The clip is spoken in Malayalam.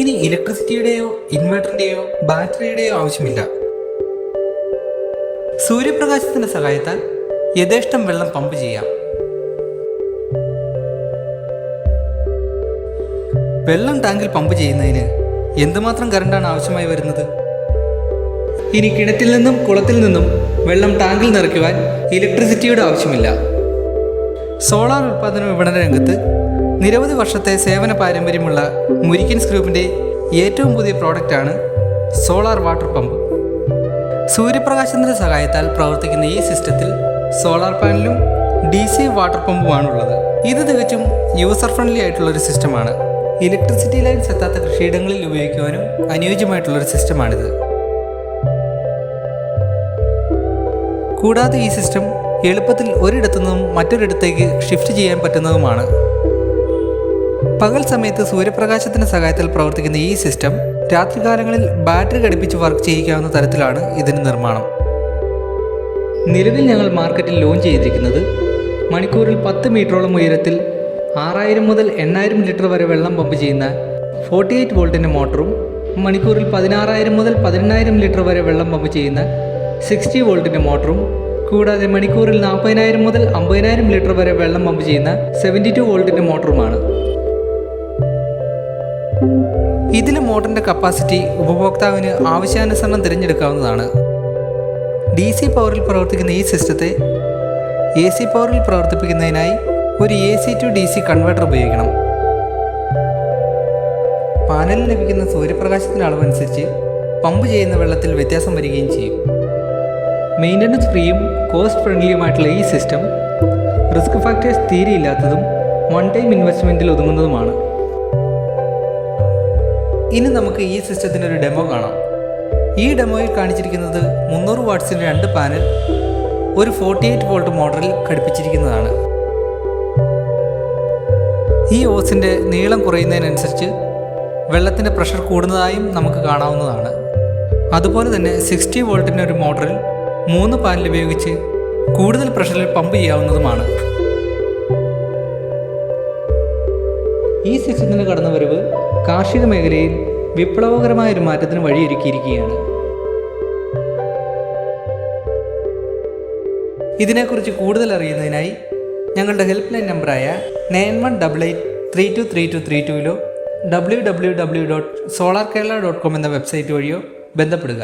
ഇനി ഇലക്ട്രിസിറ്റിയുടെയോ ഇൻവെർട്ടറിന്റെയോ ബാറ്ററിയുടെയോ ആവശ്യമില്ല. സൂര്യപ്രകാശത്തിന്റെ സഹായത്താൽ യഥേഷ്ടം വെള്ളം പമ്പ് ചെയ്യാം. വെള്ളം ടാങ്കിൽ പമ്പ് ചെയ്യുന്നതിന് എന്തുമാത്രം കറണ്ടാണ് ആവശ്യമായി വരുന്നത്? ഇനി കിണറ്റിൽ നിന്നും കുളത്തിൽ നിന്നും വെള്ളം ടാങ്കിൽ നിറയ്ക്കുവാൻ ഇലക്ട്രിസിറ്റിയുടെ ആവശ്യമില്ല. സോളാർ ഉൽപ്പാദന വിപണന രംഗത്ത് നിരവധി വർഷത്തെ സേവന പാരമ്പര്യമുള്ള മുരിക്കൻസ് ഗ്രൂപ്പിൻ്റെ ഏറ്റവും പുതിയ പ്രോഡക്റ്റാണ് സോളാർ വാട്ടർ പമ്പ്. സൂര്യപ്രകാശത്തിൻ്റെ സഹായത്താൽ പ്രവർത്തിക്കുന്ന ഈ സിസ്റ്റത്തിൽ സോളാർ പാനലും DC വാട്ടർ പമ്പുമാണുള്ളത്. ഇത് തികച്ചും യൂസർ ഫ്രണ്ട്ലി ആയിട്ടുള്ളൊരു സിസ്റ്റമാണ്. ഇലക്ട്രിസിറ്റി ലൈൻസ് എത്താത്ത കൃഷിയിടങ്ങളിൽ ഉപയോഗിക്കുവാനും അനുയോജ്യമായിട്ടുള്ളൊരു സിസ്റ്റമാണിത്. കൂടാതെ ഈ സിസ്റ്റം എളുപ്പത്തിൽ ഒരിടത്തു നിന്നും മറ്റൊരിടത്തേക്ക് ഷിഫ്റ്റ് ചെയ്യാൻ പറ്റുന്നതുമാണ്. പകൽ സമയത്ത് സൂര്യപ്രകാശത്തിൻ്റെ സഹായത്താൽ പ്രവർത്തിക്കുന്ന ഈ സിസ്റ്റം രാത്രികാലങ്ങളിൽ ബാറ്ററി ഘടിപ്പിച്ച് വർക്ക് ചെയ്യിക്കാവുന്ന തരത്തിലാണ് ഇതിൻ്റെ നിർമ്മാണം. നിലവിൽ ഞങ്ങൾ മാർക്കറ്റിൽ ലോഞ്ച് ചെയ്തിരിക്കുന്നത് മണിക്കൂറിൽ 10 മീറ്ററോളം ഉയരത്തിൽ 6000 മുതൽ 8000 ലിറ്റർ വരെ വെള്ളം പമ്പ് ചെയ്യുന്ന 48 വോൾട്ടിൻ്റെ മോട്ടറും മണിക്കൂറിൽ 16000 മുതൽ 18000 ലിറ്റർ വരെ വെള്ളം പമ്പ് ചെയ്യുന്ന 60 വോൾട്ടിൻ്റെ മോട്ടറും കൂടാതെ മണിക്കൂറിൽ 40000 മുതൽ 50000 ലിറ്റർ വരെ വെള്ളം പമ്പ് ചെയ്യുന്ന 72 വോൾട്ടിൻ്റെ മോട്ടറുമാണ്. ഇതിലെ മോട്ടറിൻ്റെ കപ്പാസിറ്റി ഉപഭോക്താവിന് ആവശ്യാനുസരണം തിരഞ്ഞെടുക്കാവുന്നതാണ്. DC പവറിൽ പ്രവർത്തിക്കുന്ന ഈ സിസ്റ്റത്തെ AC പവറിൽ പ്രവർത്തിപ്പിക്കുന്നതിനായി ഒരു AC to DC കൺവെർട്ടർ ഉപയോഗിക്കണം. പാനലിൽ ലഭിക്കുന്ന സൂര്യപ്രകാശത്തിൻ്റെ അളവനുസരിച്ച് പമ്പ് ചെയ്യുന്ന വെള്ളത്തിൽ വ്യത്യാസം വരികയും ചെയ്യും. മെയിൻ്റനൻസ് ഫ്രീയും കോസ്റ്റ് ഫ്രണ്ട്ലിയുമായിട്ടുള്ള ഈ സിസ്റ്റം റിസ്ക് ഫാക്ടേഴ്സ് തീരെയില്ലാത്തതും വൺ ടൈം ഇൻവെസ്റ്റ്മെൻറ്റിൽ ഒതുങ്ങുന്നതുമാണ്. ഇനി നമുക്ക് ഈ സിസ്റ്റത്തിൻ്റെ ഒരു ഡെമോ കാണാം. ഈ ഡെമോയിൽ കാണിച്ചിരിക്കുന്നത് 300 വാട്ട്സിൻ്റെ 2 പാനൽ ഒരു 48 വോൾട്ട് മോട്ടറിൽ ഘടിപ്പിച്ചിരിക്കുന്നതാണ്. ഈ ഓസിൻ്റെ നീളം കുറയുന്നതിനനുസരിച്ച് വെള്ളത്തിൻ്റെ പ്രഷർ കൂടുന്നതായും നമുക്ക് കാണാവുന്നതാണ്. അതുപോലെ തന്നെ 60 വോൾട്ടിൻ്റെ ഒരു മോട്ടറിൽ 3 പാനൽ ഉപയോഗിച്ച് കൂടുതൽ പ്രഷറിൽ പമ്പ് ചെയ്യാവുന്നതുമാണ്. ഈ സിസ്റ്റത്തിൻ്റെ കടന്നുവരവ് കാർഷിക മേഖലയിൽ വിപ്ലവകരമായൊരു മാറ്റത്തിന് വഴിയൊരുക്കിയിരിക്കുകയാണ്. ഇതിനെക്കുറിച്ച് കൂടുതൽ അറിയുന്നതിനായി ഞങ്ങളുടെ ഹെൽപ്പ് ലൈൻ നമ്പറായ 9188323232 www.solarkerala.com എന്ന വെബ്സൈറ്റ് വഴിയോ ബന്ധപ്പെടുക.